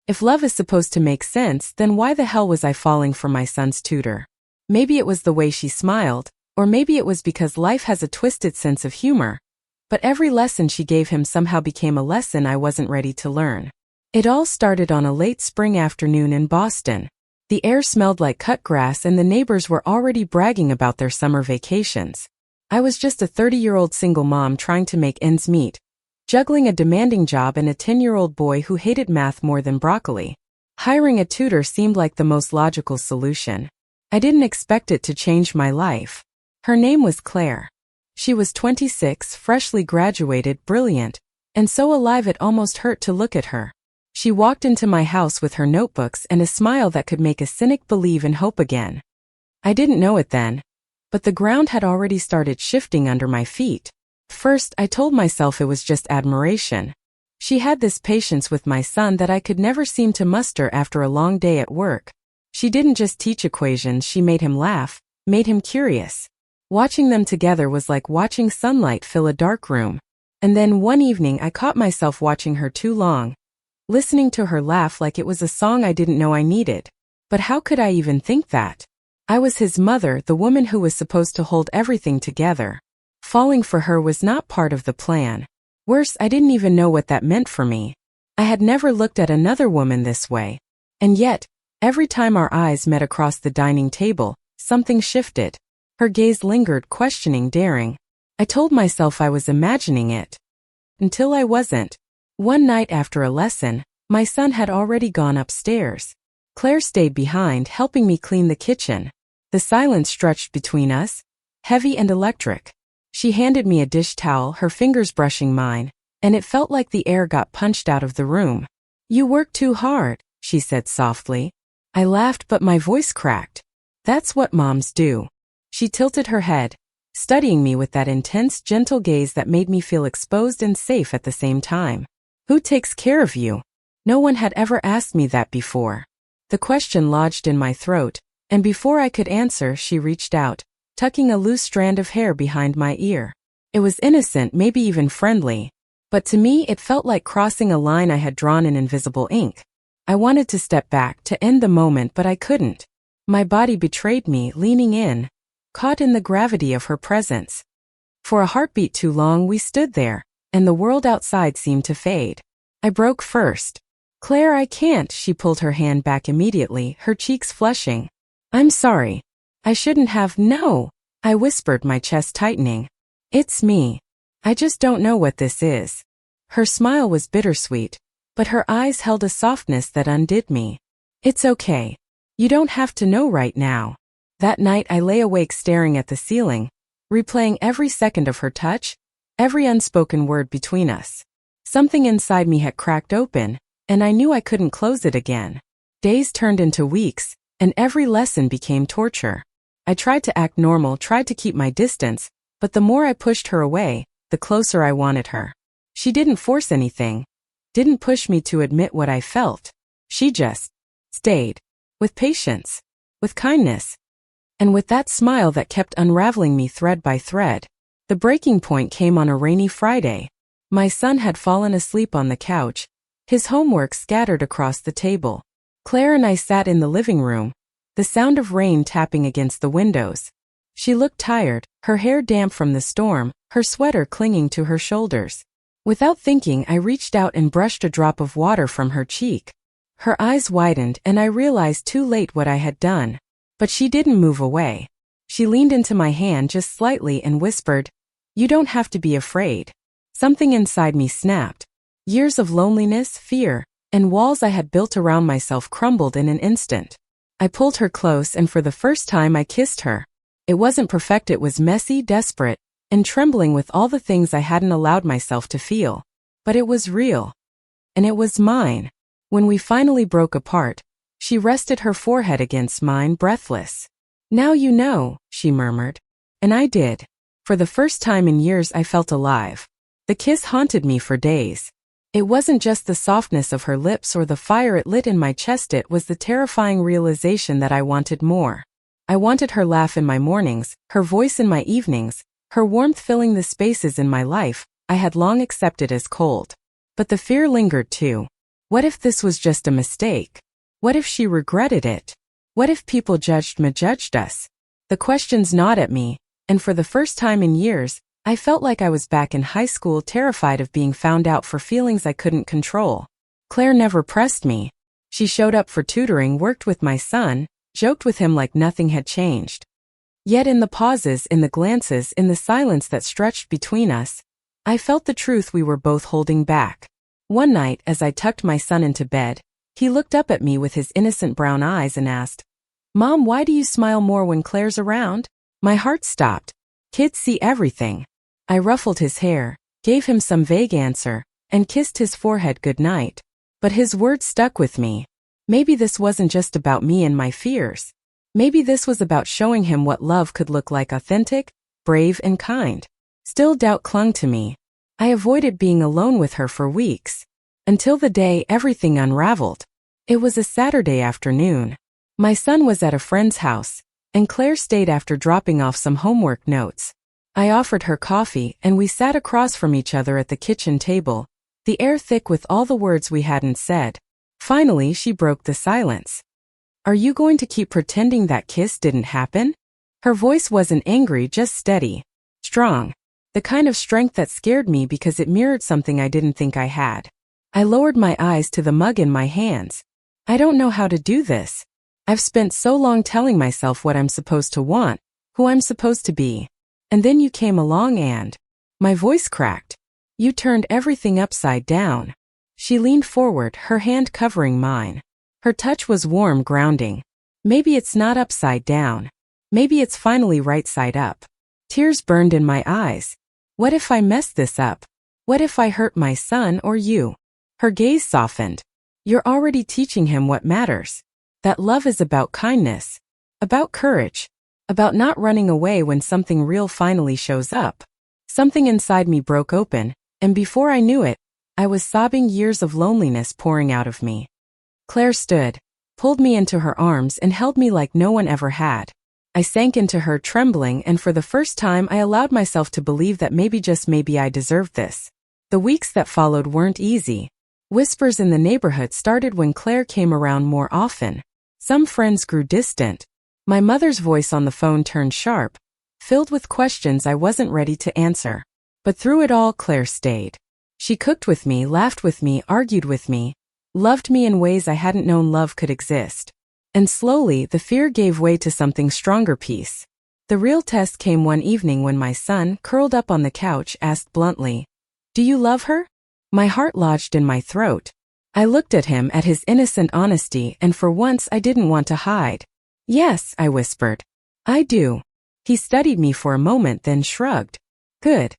If love is supposed to make sense, then why the hell was I falling for my son's tutor? Maybe it was the way she smiled, or maybe it was because life has a twisted sense of humor. But every lesson she gave him somehow became a lesson I wasn't ready to learn. It all started on a late spring afternoon in Boston. The air smelled like cut grass and the neighbors were already bragging about their summer vacations. I was just a 30-year-old single mom trying to make ends meet, juggling a demanding job and a 10-year-old boy who hated math more than broccoli. Hiring a tutor seemed like the most logical solution. I didn't expect it to change my life. Her name was Claire. She was 26, freshly graduated, brilliant, and so alive it almost hurt to look at her. She walked into my house with her notebooks and a smile that could make a cynic believe in hope again. I didn't know it then, but the ground had already started shifting under my feet. First, I told myself it was just admiration. She had this patience with my son that I could never seem to muster after a long day at work. She didn't just teach equations, she made him laugh, made him curious. Watching them together was like watching sunlight fill a dark room. And then one evening I caught myself watching her too long, listening to her laugh like it was a song I didn't know I needed. But how could I even think that? I was his mother, the woman who was supposed to hold everything together. Falling for her was not part of the plan. Worse, I didn't even know what that meant for me. I had never looked at another woman this way. And yet, every time our eyes met across the dining table, something shifted. Her gaze lingered, questioning, daring. I told myself I was imagining it. Until I wasn't. One night after a lesson, my son had already gone upstairs. Claire stayed behind, helping me clean the kitchen. The silence stretched between us, heavy and electric. She handed me a dish towel, her fingers brushing mine, and it felt like the air got punched out of the room. "You work too hard," she said softly. I laughed, but my voice cracked. "That's what moms do." She tilted her head, studying me with that intense, gentle gaze that made me feel exposed and safe at the same time. "Who takes care of you?" No one had ever asked me that before. The question lodged in my throat, and before I could answer, she reached out, tucking a loose strand of hair behind my ear. It was innocent, maybe even friendly. But to me, it felt like crossing a line I had drawn in invisible ink. I wanted to step back, to end the moment, but I couldn't. My body betrayed me, leaning in, caught in the gravity of her presence. For a heartbeat too long, we stood there, and the world outside seemed to fade. I broke first. "Claire, I can't," she pulled her hand back immediately, her cheeks flushing. "I'm sorry. I shouldn't have." "No," I whispered, my chest tightening. "It's me. I just don't know what this is." Her smile was bittersweet, but her eyes held a softness that undid me. "It's okay. You don't have to know right now." That night I lay awake staring at the ceiling, replaying every second of her touch, every unspoken word between us. Something inside me had cracked open, and I knew I couldn't close it again. Days turned into weeks, and every lesson became torture. I tried to act normal, tried to keep my distance, but the more I pushed her away, the closer I wanted her. She didn't force anything, didn't push me to admit what I felt. She just stayed, with patience, with kindness, and with that smile that kept unraveling me thread by thread. The breaking point came on a rainy Friday. My son had fallen asleep on the couch, his homework scattered across the table. Claire and I sat in the living room, the sound of rain tapping against the windows. She looked tired, her hair damp from the storm, her sweater clinging to her shoulders. Without thinking, I reached out and brushed a drop of water from her cheek. Her eyes widened, and I realized too late what I had done. But she didn't move away. She leaned into my hand just slightly and whispered, "You don't have to be afraid." Something inside me snapped. Years of loneliness, fear, and walls I had built around myself crumbled in an instant. I pulled her close, and for the first time I kissed her. It wasn't perfect, it was messy, desperate, and trembling with all the things I hadn't allowed myself to feel. But it was real. And it was mine. When we finally broke apart, she rested her forehead against mine, breathless. "Now you know," she murmured. And I did. For the first time in years I felt alive. The kiss haunted me for days. It wasn't just the softness of her lips or the fire it lit in my chest, it was the terrifying realization that I wanted more. I wanted her laugh in my mornings, her voice in my evenings, her warmth filling the spaces in my life I had long accepted as cold. But the fear lingered too. What if this was just a mistake? What if she regretted it? What if people judged us? The questions gnawed at me, and for the first time in years, I felt like I was back in high school, terrified of being found out for feelings I couldn't control. Claire never pressed me. She showed up for tutoring, worked with my son, joked with him like nothing had changed. Yet in the pauses, in the glances, in the silence that stretched between us, I felt the truth we were both holding back. One night, as I tucked my son into bed, he looked up at me with his innocent brown eyes and asked, "Mom, why do you smile more when Claire's around?" My heart stopped. Kids see everything. I ruffled his hair, gave him some vague answer, and kissed his forehead goodnight. But his words stuck with me. Maybe this wasn't just about me and my fears. Maybe this was about showing him what love could look like: authentic, brave, and kind. Still, doubt clung to me. I avoided being alone with her for weeks, until the day everything unraveled. It was a Saturday afternoon. My son was at a friend's house, and Claire stayed after dropping off some homework notes. I offered her coffee, and we sat across from each other at the kitchen table, the air thick with all the words we hadn't said. Finally, she broke the silence. "Are you going to keep pretending that kiss didn't happen?" Her voice wasn't angry, just steady, strong, the kind of strength that scared me because it mirrored something I didn't think I had. I lowered my eyes to the mug in my hands. "I don't know how to do this. I've spent so long telling myself what I'm supposed to want, who I'm supposed to be. And then you came along and..." My voice cracked. "You turned everything upside down." She leaned forward, her hand covering mine. Her touch was warm, grounding. "Maybe it's not upside down. Maybe it's finally right side up." Tears burned in my eyes. What if I messed this up? What if I hurt my son or you? Her gaze softened. "You're already teaching him what matters. That love is about kindness, about courage, about not running away when something real finally shows up." Something inside me broke open, and before I knew it, I was sobbing, years of loneliness pouring out of me. Claire stood, pulled me into her arms, and held me like no one ever had. I sank into her, trembling, and for the first time I allowed myself to believe that maybe, just maybe, I deserved this. The weeks that followed weren't easy. Whispers in the neighborhood started when Claire came around more often. Some friends grew distant. My mother's voice on the phone turned sharp, filled with questions I wasn't ready to answer. But through it all, Claire stayed. She cooked with me, laughed with me, argued with me, loved me in ways I hadn't known love could exist. And slowly, the fear gave way to something stronger: peace. The real test came one evening when my son, curled up on the couch, asked bluntly, "Do you love her?" My heart lodged in my throat. I looked at him, at his innocent honesty, and for once I didn't want to hide. "Yes," I whispered. "I do." He studied me for a moment, then shrugged. "Good.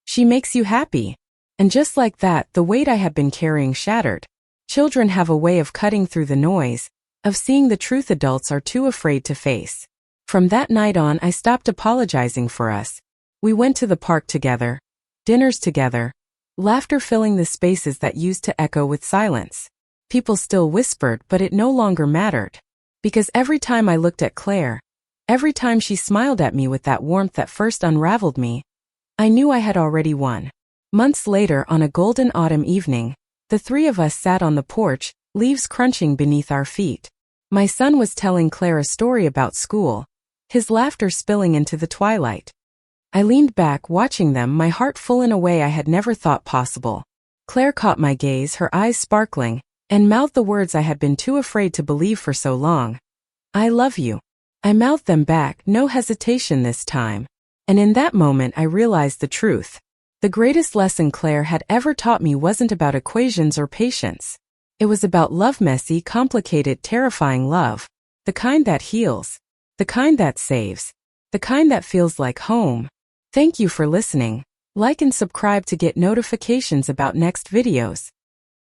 She makes you happy." And just like that, the weight I had been carrying shattered. Children have a way of cutting through the noise, of seeing the truth adults are too afraid to face. From that night on, I stopped apologizing for us. We went to the park together, dinners together, laughter filling the spaces that used to echo with silence. People still whispered, but it no longer mattered. Because every time I looked at Claire, every time she smiled at me with that warmth that first unraveled me, I knew I had already won. Months later, on a golden autumn evening, the three of us sat on the porch, leaves crunching beneath our feet. My son was telling Claire a story about school, his laughter spilling into the twilight. I leaned back, watching them, my heart full in a way I had never thought possible. Claire caught my gaze, her eyes sparkling, and mouthed the words I had been too afraid to believe for so long. "I love you." I mouthed them back, no hesitation this time. And in that moment I realized the truth. The greatest lesson Claire had ever taught me wasn't about equations or patience. It was about love: messy, complicated, terrifying love. The kind that heals. The kind that saves. The kind that feels like home. Thank you for listening. Like and subscribe to get notifications about next videos.